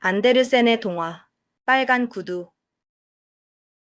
안데르센의 동화, 빨간 구두.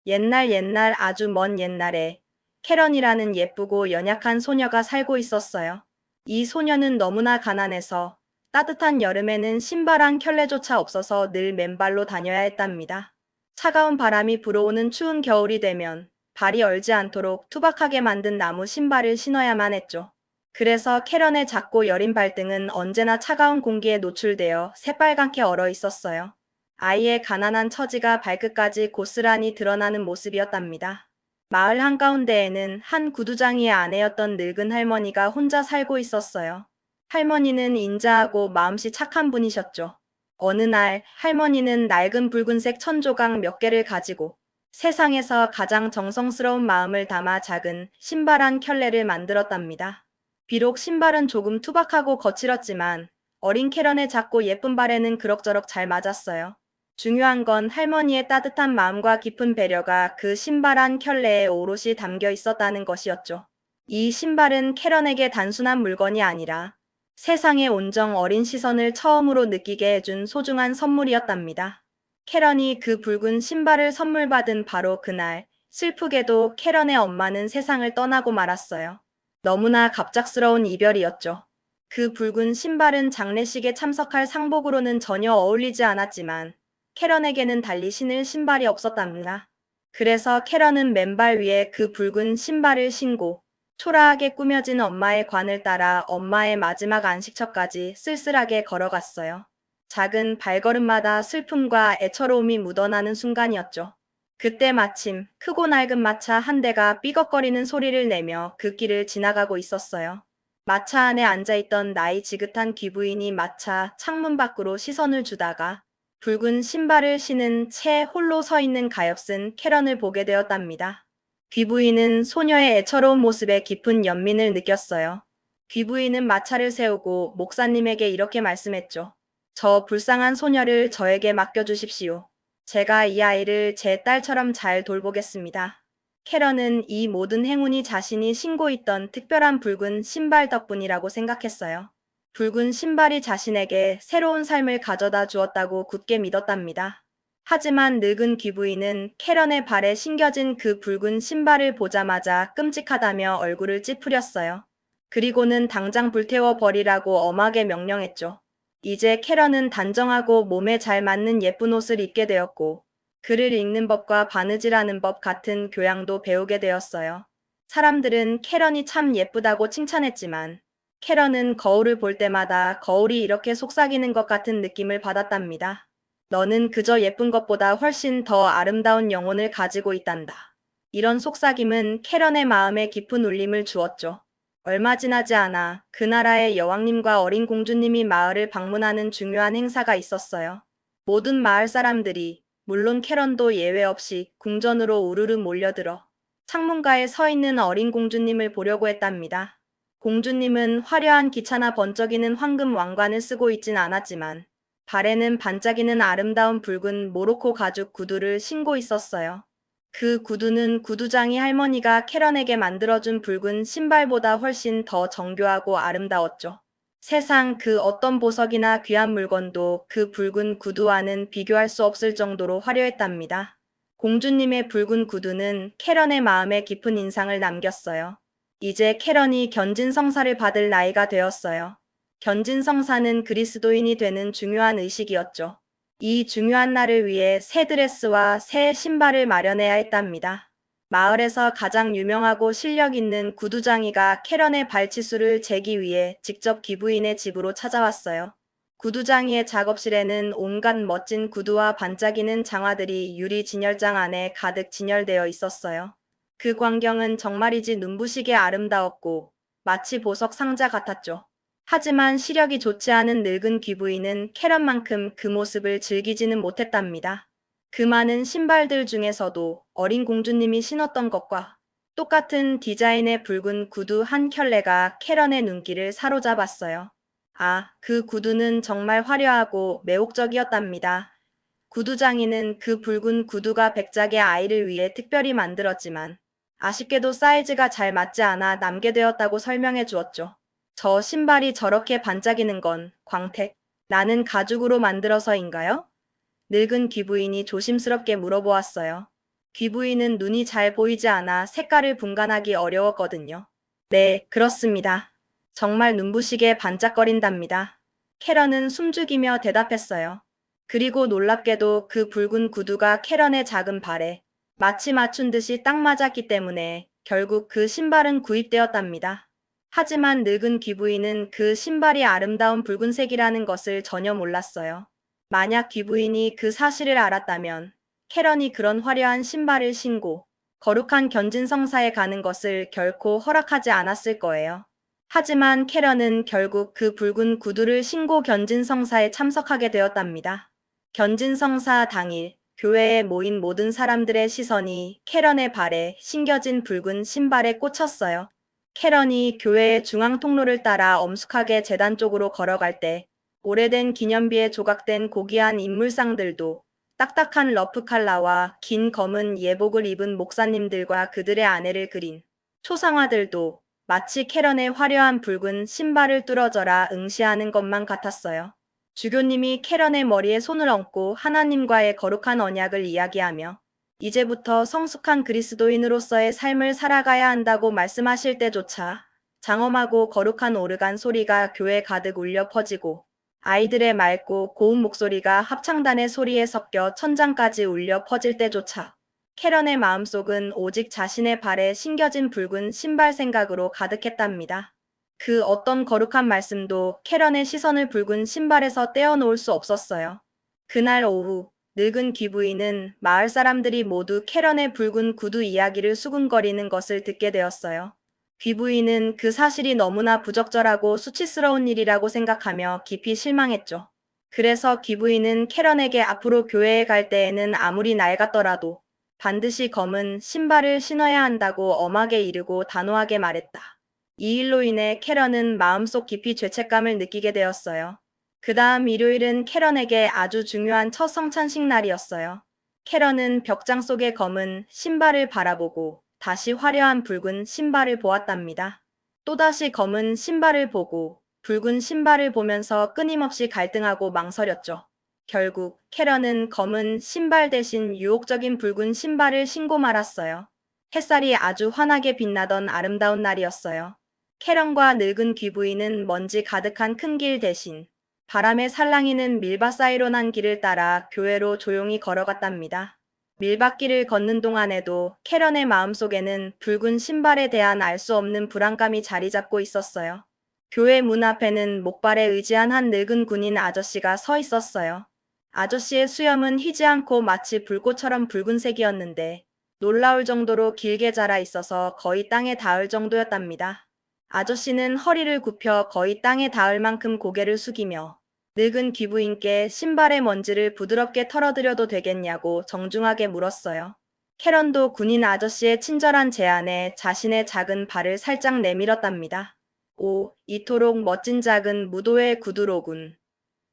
옛날 아주 먼 옛날에 캐런이라는 예쁘고 연약한 소녀가 살고 있었어요. 이 소녀는 너무나 가난해서 따뜻한 여름에는 신발 한 켤레조차 없어서 늘 맨발로 다녀야 했답니다. 차가운 바람이 불어오는 추운 겨울이 되면 발이 얼지 않도록 투박하게 만든 나무 신발을 신어야만 했죠. 그래서 캐런의 작고 여린 발등은 언제나 차가운 공기에 노출되어 새빨갛게 얼어 있었어요. 아이의 가난한 처지가 발끝까지 고스란히 드러나는 모습이었답니다. 마을 한가운데에는 한 구두장이의 아내였던 늙은 할머니가 혼자 살고 있었어요. 할머니는 인자하고 마음씨 착한 분이셨죠. 어느 날 할머니는 낡은 붉은색 천조각 몇 개를 가지고 세상에서 가장 정성스러운 마음을 담아 작은 신발 한 켤레를 만들었답니다. 비록 신발은 조금 투박하고 거칠었지만 어린 캐런의 작고 예쁜 발에는 그럭저럭 잘 맞았어요. 중요한 건 할머니의 따뜻한 마음과 깊은 배려가 그 신발 한 켤레에 오롯이 담겨 있었다는 것이었죠. 이 신발은 캐런에게 단순한 물건이 아니라 세상의 온정 어린 시선을 처음으로 느끼게 해준 소중한 선물이었답니다. 캐런이 그 붉은 신발을 선물 받은 바로 그날, 슬프게도 캐런의 엄마는 세상을 떠나고 말았어요. 너무나 갑작스러운 이별이었죠. 그 붉은 신발은 장례식에 참석할 상복으로는 전혀 어울리지 않았지만 캐런에게는 달리 신을 신발이 없었답니다. 그래서 캐런은 맨발 위에 그 붉은 신발을 신고 초라하게 꾸며진 엄마의 관을 따라 엄마의 마지막 안식처까지 쓸쓸하게 걸어갔어요. 작은 발걸음마다 슬픔과 애처로움이 묻어나는 순간이었죠. 그때 마침 크고 낡은 마차 한 대가 삐걱거리는 소리를 내며 그 길을 지나가고 있었어요. 마차 안에 앉아있던 나이 지긋한 귀부인이 마차 창문 밖으로 시선을 주다가 붉은 신발을 신은 채 홀로 서 있는 가엾은 캐런을 보게 되었답니다. 귀부인은 소녀의 애처로운 모습에 깊은 연민을 느꼈어요. 귀부인은 마차를 세우고 목사님에게 이렇게 말씀했죠. 저 불쌍한 소녀를 저에게 맡겨주십시오. 제가 이 아이를 제 딸처럼 잘 돌보겠습니다. 캐런은 이 모든 행운이 자신이 신고 있던 특별한 붉은 신발 덕분이라고 생각했어요. 붉은 신발이 자신에게 새로운 삶을 가져다 주었다고 굳게 믿었답니다. 하지만 늙은 귀부인은 캐런의 발에 신겨진 그 붉은 신발을 보자마자 끔찍하다며 얼굴을 찌푸렸어요. 그리고는 당장 불태워 버리라고 엄하게 명령했죠. 이제 캐런은 단정하고 몸에 잘 맞는 예쁜 옷을 입게 되었고, 글을 읽는 법과 바느질하는 법 같은 교양도 배우게 되었어요. 사람들은 캐런이 참 예쁘다고 칭찬했지만, 캐런은 거울을 볼 때마다 거울이 이렇게 속삭이는 것 같은 느낌을 받았답니다. 너는 그저 예쁜 것보다 훨씬 더 아름다운 영혼을 가지고 있단다. 이런 속삭임은 캐런의 마음에 깊은 울림을 주었죠. 얼마 지나지 않아 그 나라의 여왕님과 어린 공주님이 마을을 방문하는 중요한 행사가 있었어요. 모든 마을 사람들이, 물론 캐런도 예외 없이 궁전으로 우르르 몰려들어 창문가에 서 있는 어린 공주님을 보려고 했답니다. 공주님은 화려한 기차나 번쩍이는 황금 왕관을 쓰고 있진 않았지만 발에는 반짝이는 아름다운 붉은 모로코 가죽 구두를 신고 있었어요. 그 구두는 구두장이 할머니가 캐런에게 만들어준 붉은 신발보다 훨씬 더 정교하고 아름다웠죠. 세상 그 어떤 보석이나 귀한 물건도 그 붉은 구두와는 비교할 수 없을 정도로 화려했답니다. 공주님의 붉은 구두는 캐런의 마음에 깊은 인상을 남겼어요. 이제 캐런이 견진성사를 받을 나이가 되었어요. 견진성사는 그리스도인이 되는 중요한 의식이었죠. 이 중요한 날을 위해 새 드레스와 새 신발을 마련해야 했답니다. 마을에서 가장 유명하고 실력 있는 구두장이가 캐런의 발치수를 재기 위해 직접 귀부인의 집으로 찾아왔어요. 구두장이의 작업실에는 온갖 멋진 구두와 반짝이는 장화들이 유리 진열장 안에 가득 진열되어 있었어요. 그 광경은 정말이지 눈부시게 아름다웠고 마치 보석 상자 같았죠. 하지만 시력이 좋지 않은 늙은 귀부인은 캐런만큼 그 모습을 즐기지는 못했답니다. 그 많은 신발들 중에서도 어린 공주님이 신었던 것과 똑같은 디자인의 붉은 구두 한 켤레가 캐런의 눈길을 사로잡았어요. 아, 그 구두는 정말 화려하고 매혹적이었답니다. 구두장이는 그 붉은 구두가 백작의 아이를 위해 특별히 만들었지만 아쉽게도 사이즈가 잘 맞지 않아 남게 되었다고 설명해 주었죠. 저 신발이 저렇게 반짝이는 건 광택, 나는 가죽으로 만들어서인가요? 늙은 귀부인이 조심스럽게 물어보았어요. 귀부인은 눈이 잘 보이지 않아 색깔을 분간하기 어려웠거든요. 네, 그렇습니다. 정말 눈부시게 반짝거린답니다. 캐런은 숨죽이며 대답했어요. 그리고 놀랍게도 그 붉은 구두가 캐런의 작은 발에 마치 맞춘 듯이 딱 맞았기 때문에 결국 그 신발은 구입되었답니다. 하지만 늙은 귀부인은 그 신발이 아름다운 붉은색이라는 것을 전혀 몰랐어요. 만약 귀부인이 그 사실을 알았다면 캐런이 그런 화려한 신발을 신고 거룩한 견진성사에 가는 것을 결코 허락하지 않았을 거예요. 하지만 캐런은 결국 그 붉은 구두를 신고 견진성사에 참석하게 되었답니다. 견진성사 당일 교회에 모인 모든 사람들의 시선이 캐런의 발에 신겨진 붉은 신발에 꽂혔어요. 캐런이 교회의 중앙 통로를 따라 엄숙하게 제단 쪽으로 걸어갈 때 오래된 기념비에 조각된 고귀한 인물상들도 딱딱한 러프 칼라와 긴 검은 예복을 입은 목사님들과 그들의 아내를 그린 초상화들도 마치 캐런의 화려한 붉은 신발을 뚫어져라 응시하는 것만 같았어요. 주교님이 캐런의 머리에 손을 얹고 하나님과의 거룩한 언약을 이야기하며 이제부터 성숙한 그리스도인으로서의 삶을 살아가야 한다고 말씀하실 때조차 장엄하고 거룩한 오르간 소리가 교회 가득 울려 퍼지고 아이들의 맑고 고운 목소리가 합창단의 소리에 섞여 천장까지 울려 퍼질 때조차 캐런의 마음속은 오직 자신의 발에 신겨진 붉은 신발 생각으로 가득했답니다. 그 어떤 거룩한 말씀도 캐런의 시선을 붉은 신발에서 떼어놓을 수 없었어요. 그날 오후 늙은 귀부인은 마을 사람들이 모두 캐런의 붉은 구두 이야기를 수군거리는 것을 듣게 되었어요. 귀부인은 그 사실이 너무나 부적절하고 수치스러운 일이라고 생각하며 깊이 실망했죠. 그래서 귀부인은 캐런에게 앞으로 교회에 갈 때에는 아무리 낡았더라도 반드시 검은 신발을 신어야 한다고 엄하게 이르고 단호하게 말했다. 이 일로 인해 캐런은 마음속 깊이 죄책감을 느끼게 되었어요. 그 다음 일요일은 캐런에게 아주 중요한 첫 성찬식 날이었어요. 캐런은 벽장 속의 검은 신발을 바라보고 다시 화려한 붉은 신발을 보았답니다. 또다시 검은 신발을 보고 붉은 신발을 보면서 끊임없이 갈등하고 망설였죠. 결국 캐런은 검은 신발 대신 유혹적인 붉은 신발을 신고 말았어요. 햇살이 아주 환하게 빛나던 아름다운 날이었어요. 캐런과 늙은 귀부인은 먼지 가득한 큰 길 대신 바람에 살랑이는 밀밭 사이로 난 길을 따라 교회로 조용히 걸어갔답니다. 밀밭길을 걷는 동안에도 캐런의 마음속에는 붉은 신발에 대한 알 수 없는 불안감이 자리 잡고 있었어요. 교회 문 앞에는 목발에 의지한 한 늙은 군인 아저씨가 서 있었어요. 아저씨의 수염은 휘지 않고 마치 불꽃처럼 붉은색이었는데 놀라울 정도로 길게 자라 있어서 거의 땅에 닿을 정도였답니다. 아저씨는 허리를 굽혀 거의 땅에 닿을 만큼 고개를 숙이며 늙은 귀부인께 신발의 먼지를 부드럽게 털어드려도 되겠냐고 정중하게 물었어요. 캐런도 군인 아저씨의 친절한 제안에 자신의 작은 발을 살짝 내밀었답니다. 오, 이토록 멋진 작은 무도회 구두로군.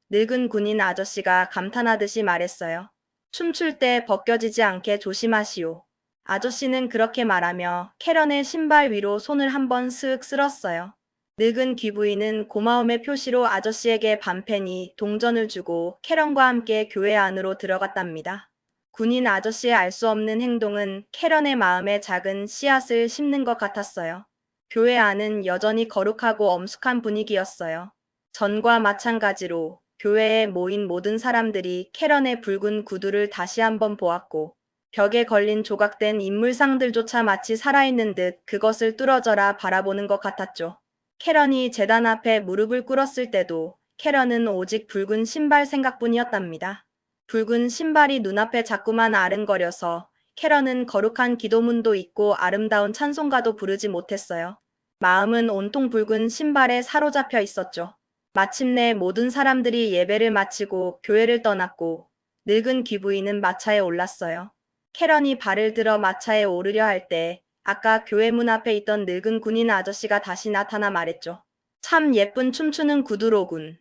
늙은 군인 아저씨가 감탄하듯이 말했어요. 춤출 때 벗겨지지 않게 조심하시오. 아저씨는 그렇게 말하며 캐런의 신발 위로 손을 한번 슥 쓸었어요. 늙은 귀부인은 고마움의 표시로 아저씨에게 반펜이 동전을 주고 캐런과 함께 교회 안으로 들어갔답니다. 군인 아저씨의 알 수 없는 행동은 캐런의 마음에 작은 씨앗을 심는 것 같았어요. 교회 안은 여전히 거룩하고 엄숙한 분위기였어요. 전과 마찬가지로 교회에 모인 모든 사람들이 캐런의 붉은 구두를 다시 한번 보았고 벽에 걸린 조각된 인물상들조차 마치 살아있는 듯 그것을 뚫어져라 바라보는 것 같았죠. 캐런이 제단 앞에 무릎을 꿇었을 때도 캐런은 오직 붉은 신발 생각뿐이었답니다. 붉은 신발이 눈앞에 자꾸만 아른거려서 캐런은 거룩한 기도문도 읽고 아름다운 찬송가도 부르지 못했어요. 마음은 온통 붉은 신발에 사로잡혀 있었죠. 마침내 모든 사람들이 예배를 마치고 교회를 떠났고 늙은 귀부인은 마차에 올랐어요. 캐런이 발을 들어 마차에 오르려 할 때 아까 교회 문 앞에 있던 늙은 군인 아저씨가 다시 나타나 말했죠. 참 예쁜 춤추는 구두로군.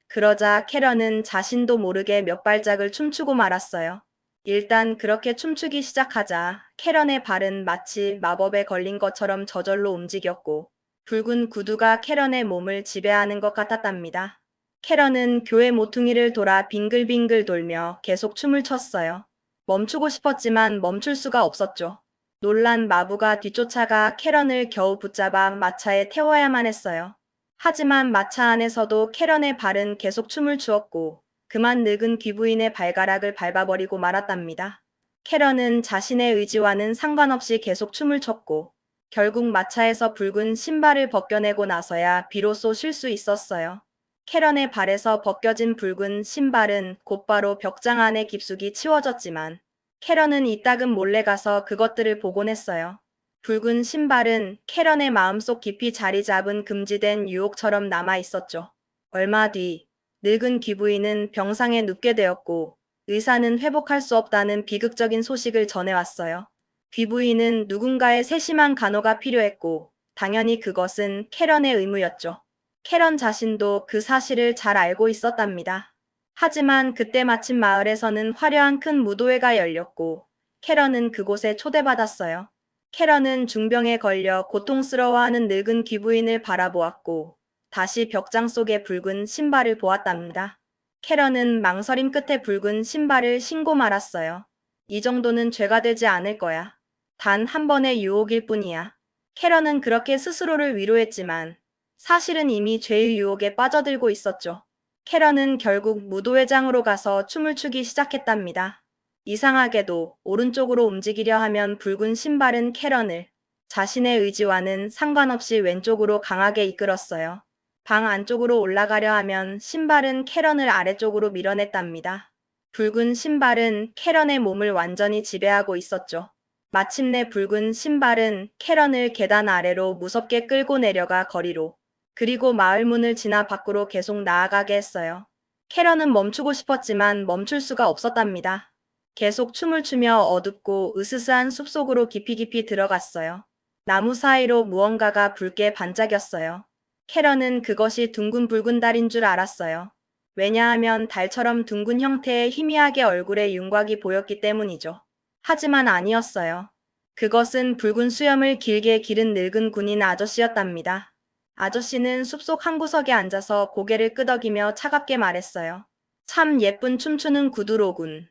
그러자 캐런은 자신도 모르게 몇 발짝을 춤추고 말았어요. 일단 그렇게 춤추기 시작하자 캐런의 발은 마치 마법에 걸린 것처럼 저절로 움직였고 붉은 구두가 캐런의 몸을 지배하는 것 같았답니다. 캐런은 교회 모퉁이를 돌아 빙글빙글 돌며 계속 춤을 췄어요. 멈추고 싶었지만 멈출 수가 없었죠. 놀란 마부가 뒤쫓아가 캐런을 겨우 붙잡아 마차에 태워야만 했어요. 하지만 마차 안에서도 캐런의 발은 계속 춤을 추었고 그만 늙은 귀부인의 발가락을 밟아버리고 말았답니다. 캐런은 자신의 의지와는 상관없이 계속 춤을 췄고 결국 마차에서 붉은 신발을 벗겨내고 나서야 비로소 쉴 수 있었어요. 캐런의 발에서 벗겨진 붉은 신발은 곧바로 벽장 안에 깊숙이 치워졌지만 캐런은 이따금 몰래 가서 그것들을 보곤 했어요. 붉은 신발은 캐런의 마음속 깊이 자리 잡은 금지된 유혹처럼 남아 있었죠. 얼마 뒤 늙은 귀부인은 병상에 눕게 되었고 의사는 회복할 수 없다는 비극적인 소식을 전해왔어요. 귀부인은 누군가의 세심한 간호가 필요했고 당연히 그것은 캐런의 의무였죠. 캐런 자신도 그 사실을 잘 알고 있었답니다. 하지만 그때 마침 마을에서는 화려한 큰 무도회가 열렸고 캐런은 그곳에 초대받았어요. 캐런은 중병에 걸려 고통스러워하는 늙은 귀부인을 바라보았고 다시 벽장 속의 붉은 신발을 보았답니다. 캐런은 망설임 끝에 붉은 신발을 신고 말았어요. 이 정도는 죄가 되지 않을 거야. 단 한 번의 유혹일 뿐이야. 캐런은 그렇게 스스로를 위로했지만 사실은 이미 죄의 유혹에 빠져들고 있었죠. 캐런은 결국 무도회장으로 가서 춤을 추기 시작했답니다. 이상하게도 오른쪽으로 움직이려 하면 붉은 신발은 캐런을 자신의 의지와는 상관없이 왼쪽으로 강하게 이끌었어요. 방 안쪽으로 올라가려 하면 신발은 캐런을 아래쪽으로 밀어냈답니다. 붉은 신발은 캐런의 몸을 완전히 지배하고 있었죠. 마침내 붉은 신발은 캐런을 계단 아래로 무섭게 끌고 내려가 거리로 그리고 마을 문을 지나 밖으로 계속 나아가게 했어요. 캐런은 멈추고 싶었지만 멈출 수가 없었답니다. 계속 춤을 추며 어둡고 으스스한 숲속으로 깊이 들어갔어요. 나무 사이로 무언가가 붉게 반짝였어요. 캐런은 그것이 둥근 붉은 달인 줄 알았어요. 왜냐하면 달처럼 둥근 형태의 희미하게 얼굴에 윤곽이 보였기 때문이죠. 하지만 아니었어요. 그것은 붉은 수염을 길게 기른 늙은 군인 아저씨였답니다. 아저씨는 숲속 한 구석에 앉아서 고개를 끄덕이며 차갑게 말했어요. 참 예쁜 춤추는 구두로군.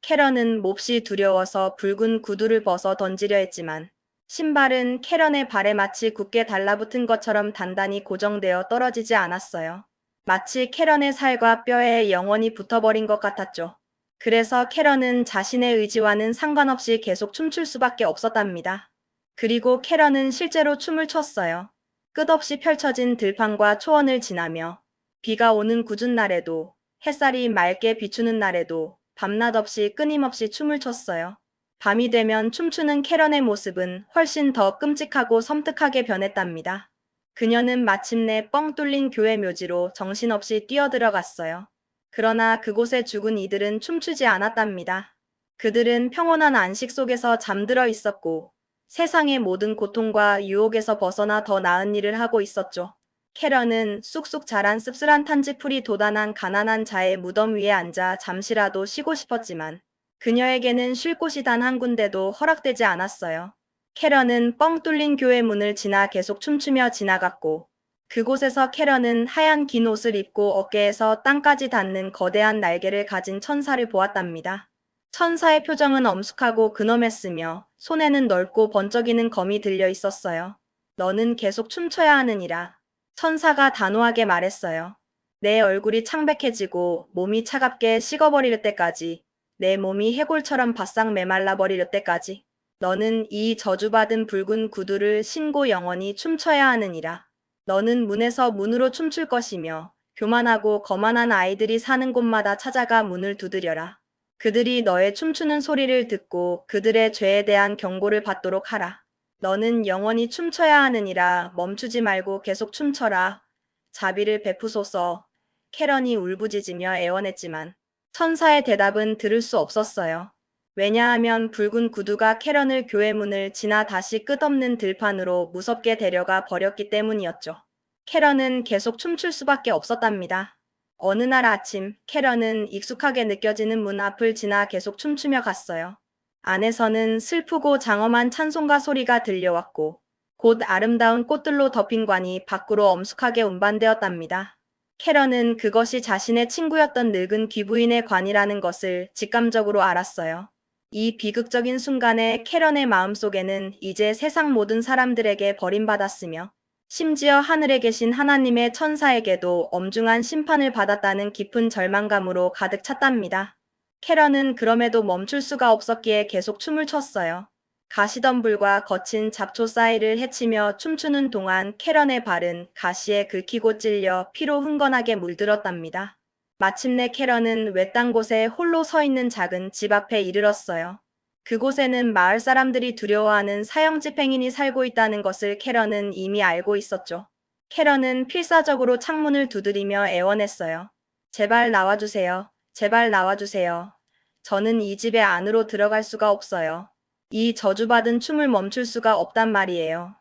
캐런은 몹시 두려워서 붉은 구두를 벗어 던지려 했지만 신발은 캐런의 발에 마치 굳게 달라붙은 것처럼 단단히 고정되어 떨어지지 않았어요. 마치 캐런의 살과 뼈에 영원히 붙어버린 것 같았죠. 그래서 캐런은 자신의 의지와는 상관없이 계속 춤출 수밖에 없었답니다. 그리고 캐런은 실제로 춤을 췄어요. 끝없이 펼쳐진 들판과 초원을 지나며 비가 오는 궂은 날에도 햇살이 맑게 비추는 날에도 밤낮 없이 끊임없이 춤을 췄어요. 밤이 되면 춤추는 캐런의 모습은 훨씬 더 끔찍하고 섬뜩하게 변했답니다. 그녀는 마침내 뻥 뚫린 교회 묘지로 정신없이 뛰어들어갔어요. 그러나 그곳에 죽은 이들은 춤추지 않았답니다. 그들은 평온한 안식 속에서 잠들어 있었고 세상의 모든 고통과 유혹에서 벗어나 더 나은 일을 하고 있었죠. 캐런은 쑥쑥 자란 씁쓸한 탄지풀이 돋아난 가난한 자의 무덤 위에 앉아 잠시라도 쉬고 싶었지만 그녀에게는 쉴 곳이 단 한 군데도 허락되지 않았어요. 캐런은 뻥 뚫린 교회 문을 지나 계속 춤추며 지나갔고 그곳에서 캐런은 하얀 긴 옷을 입고 어깨에서 땅까지 닿는 거대한 날개를 가진 천사를 보았답니다. 천사의 표정은 엄숙하고 근엄했으며 손에는 넓고 번쩍이는 검이 들려 있었어요. 너는 계속 춤춰야 하느니라. 천사가 단호하게 말했어요. 내 얼굴이 창백해지고 몸이 차갑게 식어버릴 때까지, 내 몸이 해골처럼 바싹 메말라 버릴 때까지, 너는 이 저주받은 붉은 구두를 신고 영원히 춤춰야 하느니라. 너는 문에서 문으로 춤출 것이며 교만하고 거만한 아이들이 사는 곳마다 찾아가 문을 두드려라. 그들이 너의 춤추는 소리를 듣고 그들의 죄에 대한 경고를 받도록 하라. 너는 영원히 춤춰야 하느니라. 멈추지 말고 계속 춤춰라. 자비를 베푸소서. 캐런이 울부짖으며 애원했지만 천사의 대답은 들을 수 없었어요. 왜냐하면 붉은 구두가 캐런을 교회 문을 지나 다시 끝없는 들판으로 무섭게 데려가 버렸기 때문이었죠. 캐런은 계속 춤출 수밖에 없었답니다. 어느 날 아침, 캐런은 익숙하게 느껴지는 문 앞을 지나 계속 춤추며 갔어요. 안에서는 슬프고 장엄한 찬송가 소리가 들려왔고 곧 아름다운 꽃들로 덮인 관이 밖으로 엄숙하게 운반되었답니다. 캐런은 그것이 자신의 친구였던 늙은 귀부인의 관이라는 것을 직감적으로 알았어요. 이 비극적인 순간에 캐런의 마음속에는 이제 세상 모든 사람들에게 버림받았으며 심지어 하늘에 계신 하나님의 천사에게도 엄중한 심판을 받았다는 깊은 절망감으로 가득 찼답니다. 캐런은 그럼에도 멈출 수가 없었기에 계속 춤을 췄어요. 가시덤불과 거친 잡초 사이를 헤치며 춤추는 동안 캐런의 발은 가시에 긁히고 찔려 피로 흥건하게 물들었답니다. 마침내 캐런은 외딴 곳에 홀로 서 있는 작은 집 앞에 이르렀어요. 그곳에는 마을 사람들이 두려워하는 사형집행인이 살고 있다는 것을 캐런은 이미 알고 있었죠. 캐런은 필사적으로 창문을 두드리며 애원했어요. 제발 나와주세요. 제발 나와주세요. 저는 이 집에 안으로 들어갈 수가 없어요. 이 저주받은 춤을 멈출 수가 없단 말이에요.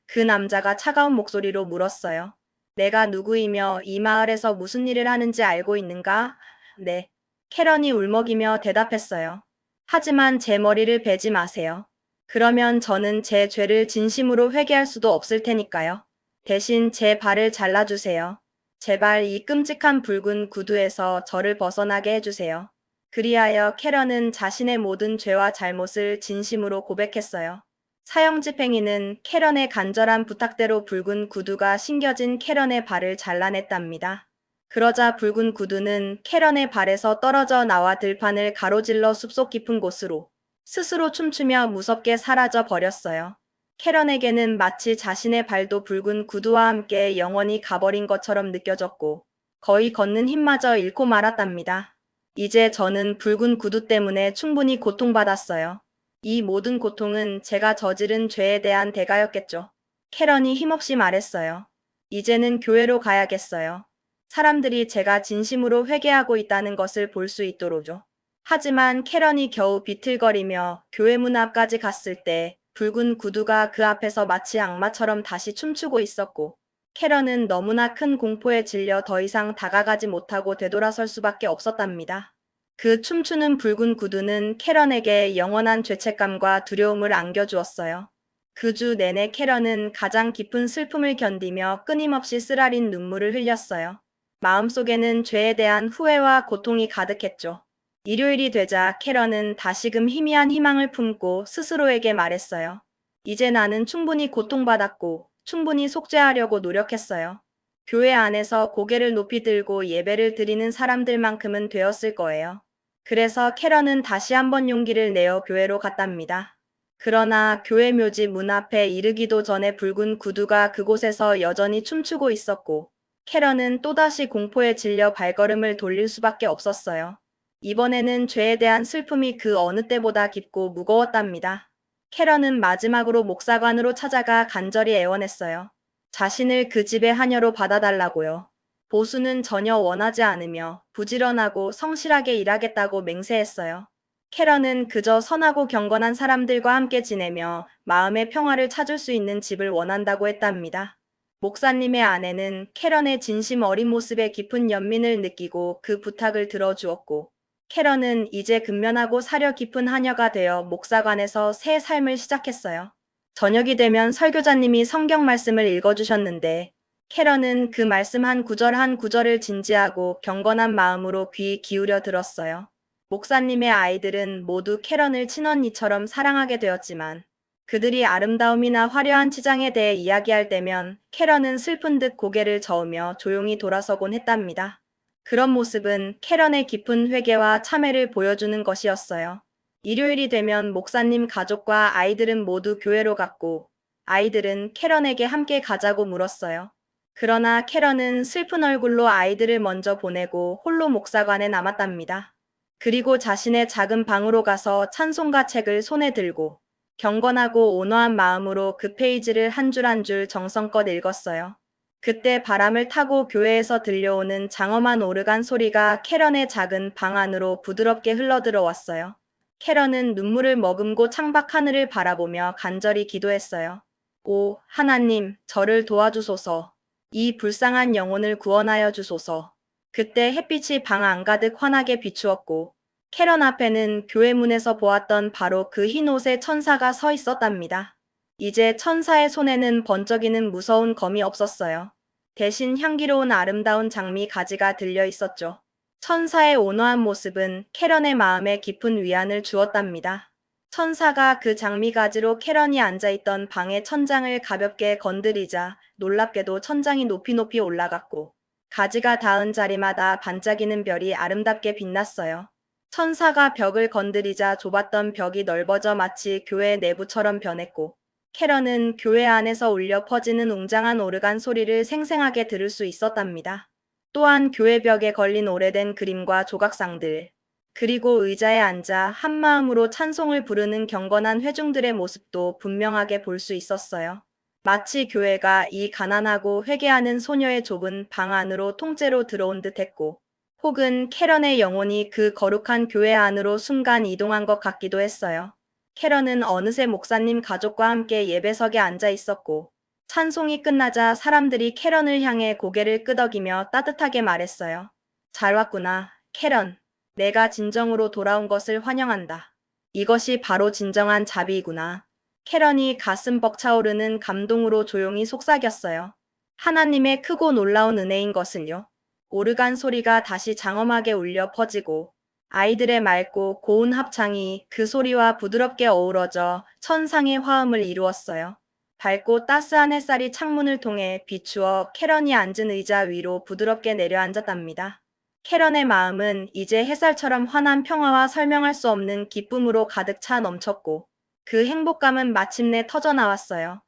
그 남자가 차가운 목소리로 물었어요. 내가 누구이며 이 마을에서 무슨 일을 하는지 알고 있는가? 네. 캐런이 울먹이며 대답했어요. 하지만 제 머리를 베지 마세요. 그러면 저는 제 죄를 진심으로 회개할 수도 없을 테니까요. 대신 제 발을 잘라주세요. 제발 이 끔찍한 붉은 구두에서 저를 벗어나게 해주세요. 그리하여 캐런은 자신의 모든 죄와 잘못을 진심으로 고백했어요. 사형집행이는 캐런의 간절한 부탁대로 붉은 구두가 신겨진 캐런의 발을 잘라냈답니다. 그러자 붉은 구두는 캐런의 발에서 떨어져 나와 들판을 가로질러 숲속 깊은 곳으로 스스로 춤추며 무섭게 사라져 버렸어요. 캐런에게는 마치 자신의 발도 붉은 구두와 함께 영원히 가버린 것처럼 느껴졌고 거의 걷는 힘마저 잃고 말았답니다. 이제 저는 붉은 구두 때문에 충분히 고통받았어요. 이 모든 고통은 제가 저지른 죄에 대한 대가였겠죠. 캐런이 힘없이 말했어요. 이제는 교회로 가야겠어요. 사람들이 제가 진심으로 회개하고 있다는 것을 볼 수 있도록요. 하지만 캐런이 겨우 비틀거리며 교회 문 앞까지 갔을 때 붉은 구두가 그 앞에서 마치 악마처럼 다시 춤추고 있었고 캐런은 너무나 큰 공포에 질려 더 이상 다가가지 못하고 되돌아설 수밖에 없었답니다. 그 춤추는 붉은 구두는 캐런에게 영원한 죄책감과 두려움을 안겨주었어요. 그 주 내내 캐런은 가장 깊은 슬픔을 견디며 끊임없이 쓰라린 눈물을 흘렸어요. 마음속에는 죄에 대한 후회와 고통이 가득했죠. 일요일이 되자 캐런은 다시금 희미한 희망을 품고 스스로에게 말했어요. 이제 나는 충분히 고통받았고 충분히 속죄하려고 노력했어요. 교회 안에서 고개를 높이 들고 예배를 드리는 사람들만큼은 되었을 거예요. 그래서 캐런은 다시 한번 용기를 내어 교회로 갔답니다. 그러나 교회 묘지 문 앞에 이르기도 전에 붉은 구두가 그곳에서 여전히 춤추고 있었고 캐런은 또다시 공포에 질려 발걸음을 돌릴 수밖에 없었어요. 이번에는 죄에 대한 슬픔이 그 어느 때보다 깊고 무거웠답니다. 캐런은 마지막으로 목사관으로 찾아가 간절히 애원했어요. 자신을 그 집의 하녀로 받아달라고요. 보수는 전혀 원하지 않으며 부지런하고 성실하게 일하겠다고 맹세했어요. 캐런은 그저 선하고 경건한 사람들과 함께 지내며 마음의 평화를 찾을 수 있는 집을 원한다고 했답니다. 목사님의 아내는 캐런의 진심 어린 모습에 깊은 연민을 느끼고 그 부탁을 들어주었고 캐런은 이제 근면하고 사려 깊은 하녀가 되어 목사관에서 새 삶을 시작했어요. 저녁이 되면 설교자님이 성경 말씀을 읽어주셨는데 캐런은 그 말씀 한 구절 한 구절을 진지하고 경건한 마음으로 귀 기울여 들었어요. 목사님의 아이들은 모두 캐런을 친언니처럼 사랑하게 되었지만 그들이 아름다움이나 화려한 치장에 대해 이야기할 때면 캐런은 슬픈 듯 고개를 저으며 조용히 돌아서곤 했답니다. 그런 모습은 캐런의 깊은 회개와 참회를 보여주는 것이었어요. 일요일이 되면 목사님 가족과 아이들은 모두 교회로 갔고 아이들은 캐런에게 함께 가자고 물었어요. 그러나 캐런은 슬픈 얼굴로 아이들을 먼저 보내고 홀로 목사관에 남았답니다. 그리고 자신의 작은 방으로 가서 찬송가 책을 손에 들고 경건하고 온화한 마음으로 그 페이지를 한 줄 한 줄 정성껏 읽었어요. 그때 바람을 타고 교회에서 들려오는 장엄한 오르간 소리가 캐런의 작은 방 안으로 부드럽게 흘러들어왔어요. 캐런은 눈물을 머금고 창밖 하늘을 바라보며 간절히 기도했어요. 오, 하나님, 저를 도와주소서. 이 불쌍한 영혼을 구원하여 주소서. 그때 햇빛이 방 안가득 환하게 비추었고 캐런 앞에는 교회 문에서 보았던 바로 그 흰 옷의 천사가 서 있었답니다. 이제 천사의 손에는 번쩍이는 무서운 검이 없었어요. 대신 향기로운 아름다운 장미 가지가 들려 있었죠. 천사의 온화한 모습은 캐런의 마음에 깊은 위안을 주었답니다. 천사가 그 장미 가지로 캐런이 앉아있던 방의 천장을 가볍게 건드리자 놀랍게도 천장이 높이 높이 올라갔고 가지가 닿은 자리마다 반짝이는 별이 아름답게 빛났어요. 천사가 벽을 건드리자 좁았던 벽이 넓어져 마치 교회 내부처럼 변했고 캐런은 교회 안에서 울려 퍼지는 웅장한 오르간 소리를 생생하게 들을 수 있었답니다. 또한 교회 벽에 걸린 오래된 그림과 조각상들, 그리고 의자에 앉아 한마음으로 찬송을 부르는 경건한 회중들의 모습도 분명하게 볼 수 있었어요. 마치 교회가 이 가난하고 회개하는 소녀의 좁은 방 안으로 통째로 들어온 듯 했고, 혹은 캐런의 영혼이 그 거룩한 교회 안으로 순간 이동한 것 같기도 했어요. 캐런은 어느새 목사님 가족과 함께 예배석에 앉아 있었고, 찬송이 끝나자 사람들이 캐런을 향해 고개를 끄덕이며 따뜻하게 말했어요. 잘 왔구나, 캐런. 내가 진정으로 돌아온 것을 환영한다. 이것이 바로 진정한 자비이구나. 캐런이 가슴 벅차오르는 감동으로 조용히 속삭였어요. 하나님의 크고 놀라운 은혜인 것을요. 오르간 소리가 다시 장엄하게 울려 퍼지고 아이들의 맑고 고운 합창이 그 소리와 부드럽게 어우러져 천상의 화음을 이루었어요. 밝고 따스한 햇살이 창문을 통해 비추어 캐런이 앉은 의자 위로 부드럽게 내려앉았답니다. 캐런의 마음은 이제 햇살처럼 환한 평화와 설명할 수 없는 기쁨으로 가득 차 넘쳤고 그 행복감은 마침내 터져나왔어요.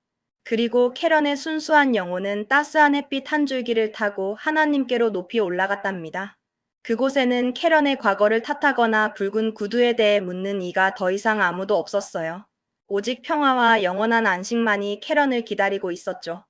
그리고 캐런의 순수한 영혼은 따스한 햇빛 한 줄기를 타고 하나님께로 높이 올라갔답니다. 그곳에는 캐런의 과거를 탓하거나 붉은 구두에 대해 묻는 이가 더 이상 아무도 없었어요. 오직 평화와 영원한 안식만이 캐런을 기다리고 있었죠.